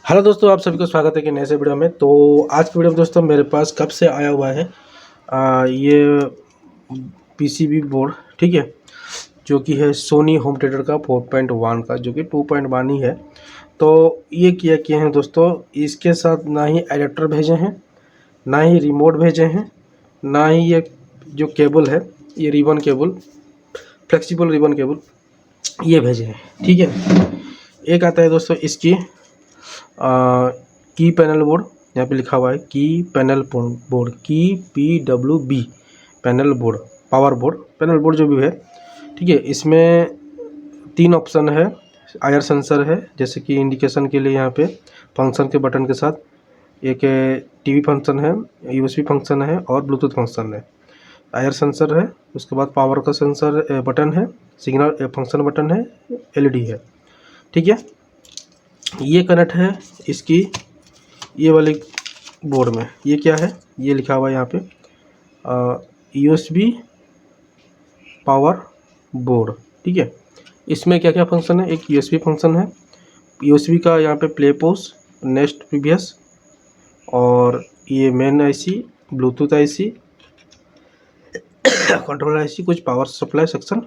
Hello दोस्तों, आप सभी को स्वागत है कि नए से वीडियो में। तो आज की वीडियो में दोस्तों मेरे पास कब से आया हुआ है ये पीसीबी बोर्ड, ठीक है, जो कि है सोनी होम थिएटर का 4.1 का, जो कि 2.1 ही है। तो ये किया किए हैं दोस्तों, इसके साथ ना ही एडेप्टर भेजे हैं, ना ही रिमोट भेजे हैं, ना ही ये जो केबल है, ये ribbon cable, flexible ribbon cable, ये भेजे हैं, ठीक है। एक आता है दोस्तों इसकी की पैनल बोर्ड, यहाँ पे लिखा हुआ है की पैनल बोर्ड, की PWB panel board, power board, panel board जो भी है, ठीक है। इसमें 3 ऑप्शन है। आयर सेंसर है, जैसे कि इंडिकेशन के लिए यहाँ पे फंक्शन के बटन के साथ एक टीवी फंक्शन है, USB फंक्शन है और ब्लूटूथ फंक्शन है। आयर सेंसर है, उसके बाद पावर का सेंसर बटन है, सिग्नल फंक्शन बटन है, LED है, ठीक है। ये कनेक्ट है इसकी ये वाली बोर्ड में। ये क्या है, ये लिखा हुआ है यहाँ पे USB पावर बोर्ड, ठीक है। इसमें क्या क्या फंक्शन है, एक USB फंक्शन है, USB का यहाँ पे प्ले पॉज, नेक्स्ट प्रीवियस, और ये main IC, Bluetooth IC, control IC, कुछ पावर सप्लाई सेक्शन,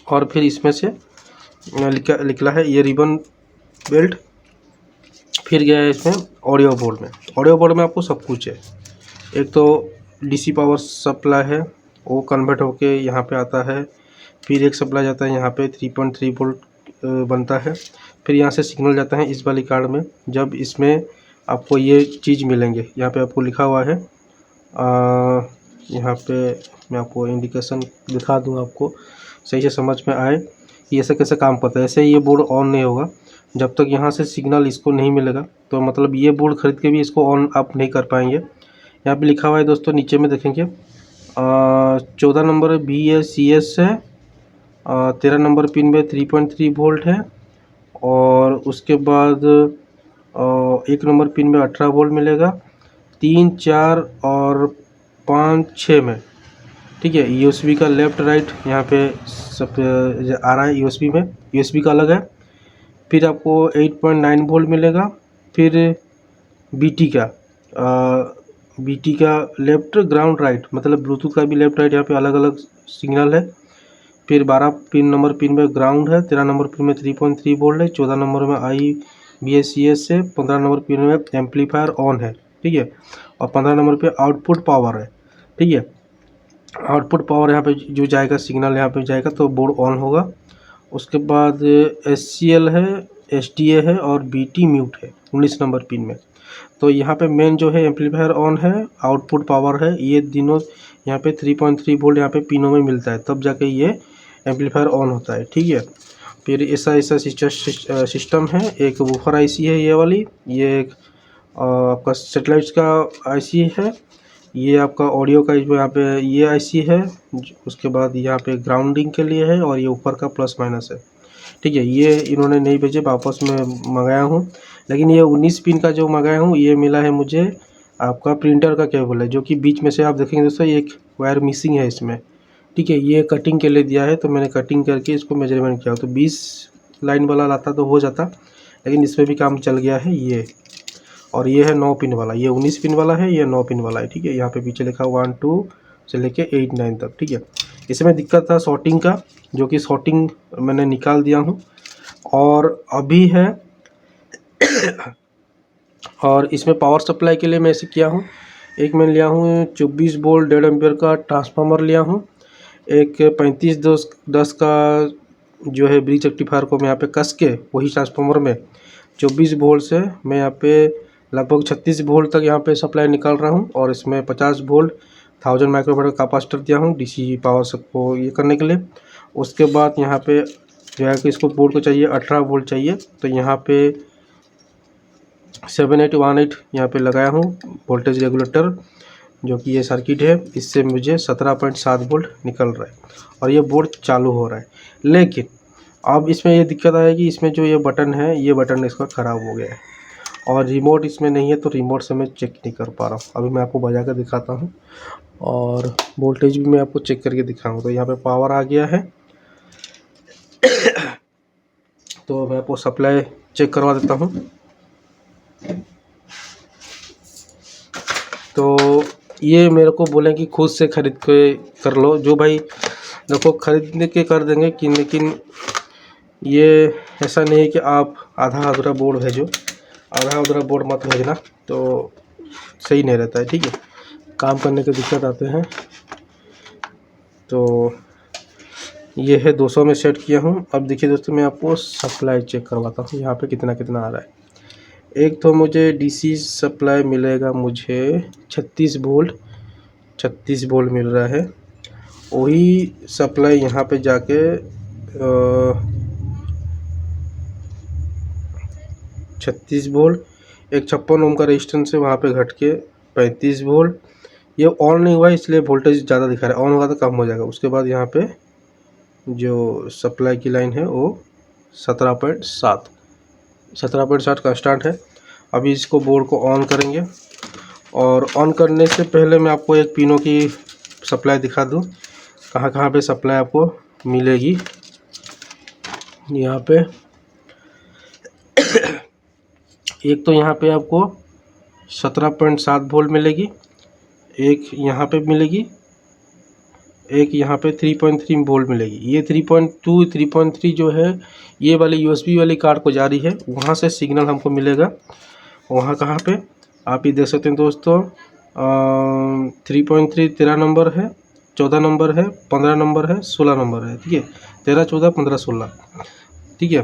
और फिर इसमें से लिखा है ये रिबन बेल्ट। फिर गया है इसमें ऑडियो बोर्ड में। ऑडियो बोर्ड में आपको सब कुछ है। एक तो DC पावर सप्लाई है, वो कन्वर्ट होके यहाँ पे आता है। फिर एक सप्लाई जाता है यहाँ पे 3.3 वोल्ट बनता है। फिर यहाँ से सिग्नल जाता है इस वाली कार्ड में। जब इसमें आपको ये चीज़ मिलेंगे, यहाँ पे आपको लिखा हुआ है, यहाँ पे मैं आपको इंडिकेशन दिखा दूँ, आपको सही से समझ में आए कि ऐसे कैसे काम करता है। ऐसे ये बोर्ड ऑन नहीं होगा जब तक यहाँ से सिग्नल इसको नहीं मिलेगा। तो मतलब ये बोर्ड ख़रीद के भी इसको ऑन आप नहीं कर पाएंगे। यहाँ पे लिखा हुआ है दोस्तों, नीचे में देखेंगे 14 नंबर BACS है, 13 नंबर पिन में 3.3 वोल्ट है, और उसके बाद 1 नंबर पिन में 18 वोल्ट मिलेगा, 3, 4 और 5, 6 में, ठीक है। USB का लेफ़्ट राइट यहाँ पे सब आ रहा है। USB का अलग है। फिर आपको 8.9 वोल्ट मिलेगा। फिर BT का लेफ़्ट ग्राउंड राइट, मतलब ब्लूटूथ का भी लेफ़्ट राइट यहाँ पे अलग अलग सिग्नल है। फिर 12 नंबर पिन में ग्राउंड है, 13 नंबर पिन में 3.3 वोल्ट है, 14 नंबर में IBACS है, 15 नंबर पिन में एम्पलीफायर ऑन है, ठीक है, और 15 नंबर पे आउटपुट पावर है, ठीक है। आउटपुट पावर यहाँ पे जो जाएगा, सिग्नल यहाँ पे जाएगा तो बोर्ड ऑन होगा। उसके बाद SCL है, SDA है और BT म्यूट है 19 नंबर पिन में। तो यहाँ पे मेन जो है एम्पलीफायर ऑन है, आउटपुट पावर है, ये तीनों यहाँ पे 3.3 वोल्ट यहाँ पे पिनों में मिलता है, तब जाके ये एम्पलीफायर ऑन होता है, ठीक है। फिर ऐसा सिस्टम है। एक वूफर IC है ये वाली, ये एक आपका सेटेलाइट्स का IC है, ये आपका ऑडियो का जो यहाँ पे ये IC है। उसके बाद यहाँ पे ग्राउंडिंग के लिए है, और ये ऊपर का प्लस माइनस है, ठीक है। ये इन्होंने नहीं भेजे, वापस में मंगाया हूँ। लेकिन ये 19 पिन का जो मंगाया हूँ, ये मिला है मुझे आपका प्रिंटर का केबल है, जो कि बीच में से आप देखेंगे दोस्तों एक वायर मिसिंग है इसमें, ठीक है। ये कटिंग के लिए दिया है, तो मैंने कटिंग करके इसको मेजरमेंट किया, तो 20 लाइन वाला लाता तो हो जाता, लेकिन इसमें भी काम चल गया है ये। और ये है 9 पिन वाला, ये 19 पिन वाला है, ये 9 पिन वाला है, ठीक है। यहाँ पे पीछे लिखा 1, 2 से लेके 8, 9 तक, ठीक है। इसमें दिक्कत था शॉर्टिंग का, जो कि शॉर्टिंग मैंने निकाल दिया हूँ, और अभी है और इसमें पावर सप्लाई के लिए मैं ऐसे किया हूँ, एक मैं लिया हूँ 24 वोल्ट 1.5 एम्पियर का ट्रांसफार्मर लिया हूँ। एक 3510 का जो है ब्रिज रेक्टिफायर को मैं यहाँ पे कस के वही ट्रांसफार्मर में 24 वोल्ट से मैं यहाँ पे लगभग 36 वोल्ट तक यहाँ पे सप्लाई निकाल रहा हूँ, और इसमें 50 वोल्ट 1000 माइक्रोफेराड का कैपेसिटर दिया हूँ DC पावर सबको ये करने के लिए। उसके बाद यहाँ पे जो है कि इसको बोर्ड को चाहिए 18 वोल्ट चाहिए, तो यहाँ पे 7818 यहाँ पे लगाया हूँ वोल्टेज रेगुलेटर, जो कि ये सर्किट है, इससे मुझे 17.7 वोल्ट निकल रहा है, और ये बोर्ड चालू हो रहा है। लेकिन अब इसमें ये दिक्कत आया कि इसमें जो ये बटन है, ये बटन इसका ख़राब हो गया है, और रिमोट इसमें नहीं है, तो रिमोट से मैं चेक नहीं कर पा रहा हूँ। अभी मैं आपको बजा कर दिखाता हूँ, और वोल्टेज भी मैं आपको चेक करके दिखाऊँगा। तो यहाँ पे पावर आ गया है, तो मैं आपको सप्लाई चेक करवा देता हूँ। तो ये मेरे को बोले कि खुद से ख़रीद के कर लो। जो भाई देखो ख़रीद के कर देंगे कि, लेकिन ये ऐसा नहीं है कि आप आधा अधूरा बोर्ड भेजो, आधा अधूरा बोर्ड मत भेजना, तो सही नहीं रहता है। ठीक है, काम करने के दिक्कत आते हैं। तो ये है 200 में सेट किया हूँ। अब देखिए दोस्तों, मैं आपको सप्लाई चेक करवाता हूँ यहाँ पे कितना कितना आ रहा है। एक तो मुझे डीसी सप्लाई मिलेगा, मुझे 36 वोल्ट मिल रहा है। वही सप्लाई यहाँ पे जाके 36 वोल्ट, एक 56 ओम का रेजिस्टेंस है, वहाँ पे घट के 35 वोल्ट। ये ऑन नहीं हुआ है इसलिए वोल्टेज ज़्यादा दिखा रहा है, ऑन होगा तो कम हो जाएगा। उसके बाद यहाँ पे जो सप्लाई की लाइन है वो 17.7 का स्टार्ट है। अभी इसको बोर्ड को ऑन करेंगे, और ऑन करने से पहले मैं आपको एक पिनों की सप्लाई दिखा दूं, कहाँ कहाँ पे सप्लाई आपको मिलेगी। यहाँ पे एक तो यहाँ पे आपको 17.7 वोल्ट मिलेगी, एक यहाँ पे मिलेगी, एक यहाँ पे 3.3 वोल्ट मिलेगी। ये 3.2 3.3 जो है ये वाली यूएसबी वाली कार्ड को जा रही है, वहाँ से सिग्नल हमको मिलेगा। वहाँ कहाँ पे आप ये देख सकते हैं दोस्तों, 3.3 13 नंबर है, 14 नंबर है, 15 नंबर है, 16 नंबर है। ठीक है, 13 14 15 16। ठीक है,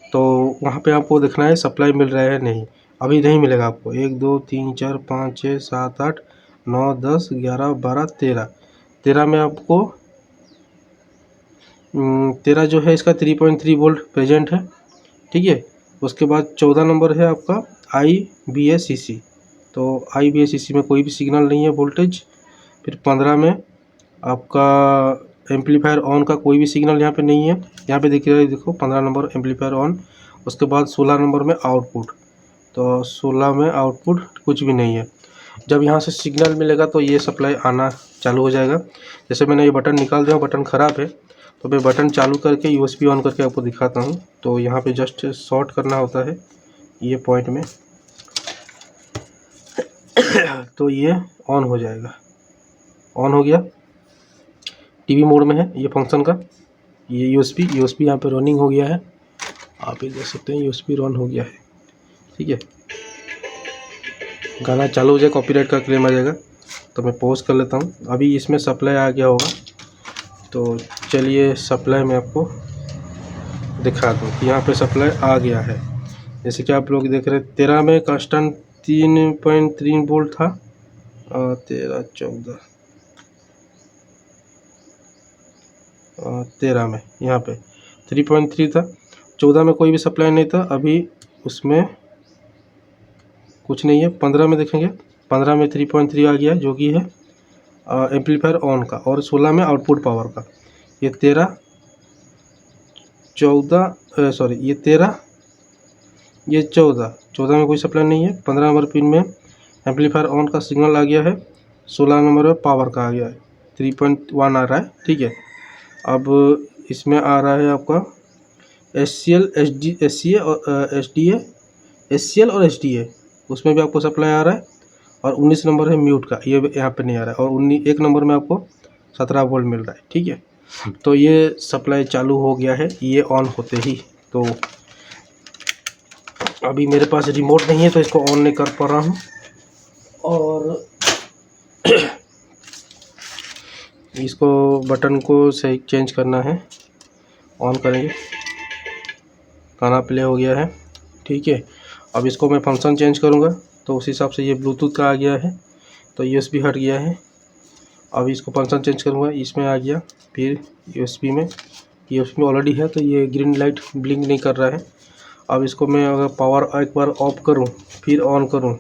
तो वहाँ पे आपको देखना है सप्लाई मिल रहा है नहीं। अभी नहीं मिलेगा आपको। 1 2 3 4 5 6 7 8 9 10 11 12 13 में आपको 13 जो है इसका 3.3 वोल्ट प्रेजेंट है। ठीक है, उसके बाद 14 नंबर है आपका IBACC, तो IBACC में कोई भी सिग्नल नहीं है वोल्टेज। फिर 15 में आपका एम्पलीफायर ऑन का कोई भी सिग्नल यहाँ पे नहीं है। यहाँ पे देखिए, देखो 15 नंबर एम्पलीफायर ऑन। उसके बाद 16 नंबर में आउटपुट, तो 16 में आउटपुट कुछ भी नहीं है। जब यहाँ से सिग्नल मिलेगा तो ये सप्लाई आना चालू हो जाएगा। जैसे मैंने ये बटन निकाल दिया, बटन ख़राब है, तो मैं बटन चालू करके USB ऑन करके आपको दिखाता हूँ। तो यहाँ पे जस्ट शॉर्ट करना होता है ये पॉइंट में तो ये ऑन हो जाएगा। ऑन हो गया, टीवी मोड में है ये फंक्शन का। ये USB यहाँ पे रनिंग हो गया है, आप ये देख सकते हैं USB रन हो गया है। ठीक है, गाना चालू हो जाए कॉपीराइट का क्लेम आ जाएगा, तो मैं पॉज कर लेता हूँ। अभी इसमें सप्लाई आ गया होगा, तो चलिए सप्लाई में आपको दिखा दूँ कि यहाँ पे सप्लाई आ गया है। जैसे कि आप लोग देख रहे हैं 13 में कांस्टेंट 3.3 वोल्ट था, 13 14 13 में यहाँ पे 3.3 था, 14 में कोई भी सप्लाई नहीं था, अभी उसमें कुछ नहीं है। 15 में देखेंगे, 15 में 3.3 आ गया जो कि है एम्पलीफायर ऑन का, और 16 में आउटपुट पावर का। ये 13 14 सॉरी ये 13 ये 14 में कोई सप्लाई नहीं है। 15 नंबर पिन में एम्पलीफायर ऑन का सिग्नल आ गया है, 16 नंबर में पावर का आ गया है, 3.1 आ रहा है। ठीक है, अब इसमें आ रहा है आपका SCL और SDA, उसमें भी आपको सप्लाई आ रहा है। और 19 नंबर है म्यूट का, ये यहाँ पे नहीं आ रहा है। और 1 नंबर में आपको 17 वोल्ट मिल रहा है। ठीक है, तो ये सप्लाई चालू हो गया है ये ऑन होते ही। तो अभी मेरे पास रिमोट नहीं है तो इसको ऑन नहीं कर पा रहा हूँ, और इसको बटन को सही चेंज करना है। ऑन करेंगे, गाना प्ले हो गया है। ठीक है, अब इसको मैं फंक्शन चेंज करूँगा, तो उस हिसाब से ये ब्लूटूथ का आ गया है, तो USB हट गया है। अब इसको फंक्शन चेंज करूँगा, इसमें आ गया, फिर USB में ऑलरेडी है, तो ये ग्रीन लाइट ब्लिंक नहीं कर रहा है। अब इसको मैं अगर पावर एक बार ऑफ करूँ फिर ऑन करूँ,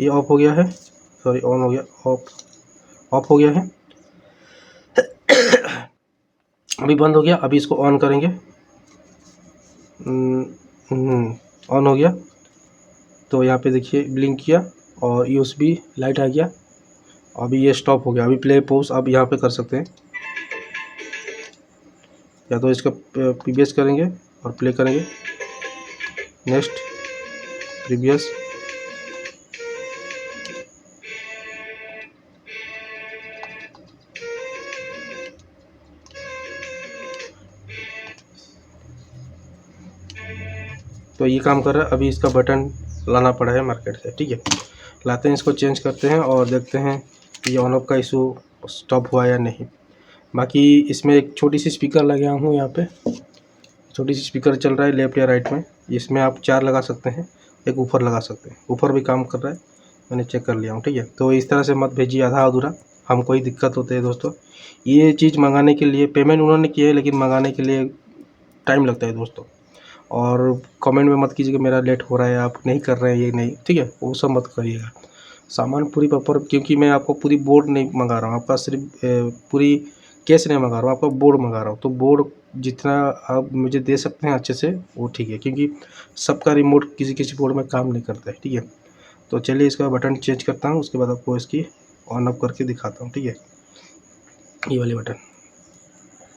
ये ऑफ हो गया है, सॉरी ऑन हो गया, ऑफ हो गया है। अभी बंद हो गया। अभी इसको ऑन करेंगे, ऑन हो गया। तो यहाँ पे देखिए ब्लिंक किया और USB लाइट आ गया। अभी ये स्टॉप हो गया। अभी प्ले पॉज आप यहाँ पे कर सकते हैं, या तो इसका PBS करेंगे और प्ले करेंगे। नेक्स्ट, प्रीवियस, तो ये काम कर रहा है। अभी इसका बटन लाना पड़ा है मार्केट से, ठीक है। लाते हैं, इसको चेंज करते हैं और देखते हैं कि ये ऑन ऑफ का इशू स्टॉप हुआ या नहीं। बाकी इसमें एक छोटी सी स्पीकर लगाया हूँ, यहाँ पे छोटी सी स्पीकर चल रहा है लेफ्ट या राइट में। इसमें आप 4 लगा सकते हैं, एक ऊपर लगा सकते हैं, ऊपर भी काम कर रहा है, मैंने चेक कर लिया हूँ, ठीक है। तो इस तरह से मत भेजिए आधा अधूरा, हमको ही दिक्कत होती है दोस्तों। ये चीज़ मंगाने के लिए पेमेंट उन्होंने किया है, लेकिन मंगाने के लिए टाइम लगता है दोस्तों। और कमेंट में मत कीजिए कि मेरा लेट हो रहा है, आप नहीं कर रहे हैं, ये नहीं, ठीक है, वो सब मत करिएगा। सामान पूरी प्रॉपर, क्योंकि मैं आपको पूरी बोर्ड नहीं मंगा रहा हूँ, आपका सिर्फ पूरी केस नहीं मंगा रहा हूँ, आपका बोर्ड मंगा रहा हूँ। तो बोर्ड जितना आप मुझे दे सकते हैं अच्छे से, वो ठीक है, क्योंकि सबका रिमोट किसी किसी बोर्ड में काम नहीं करता है, ठीक है। तो चलिए इसका बटन चेंज करता हूँ, उसके बाद आपको इसकी ऑन ऑफ करके दिखाता हूँ, ठीक है। ये वाली बटन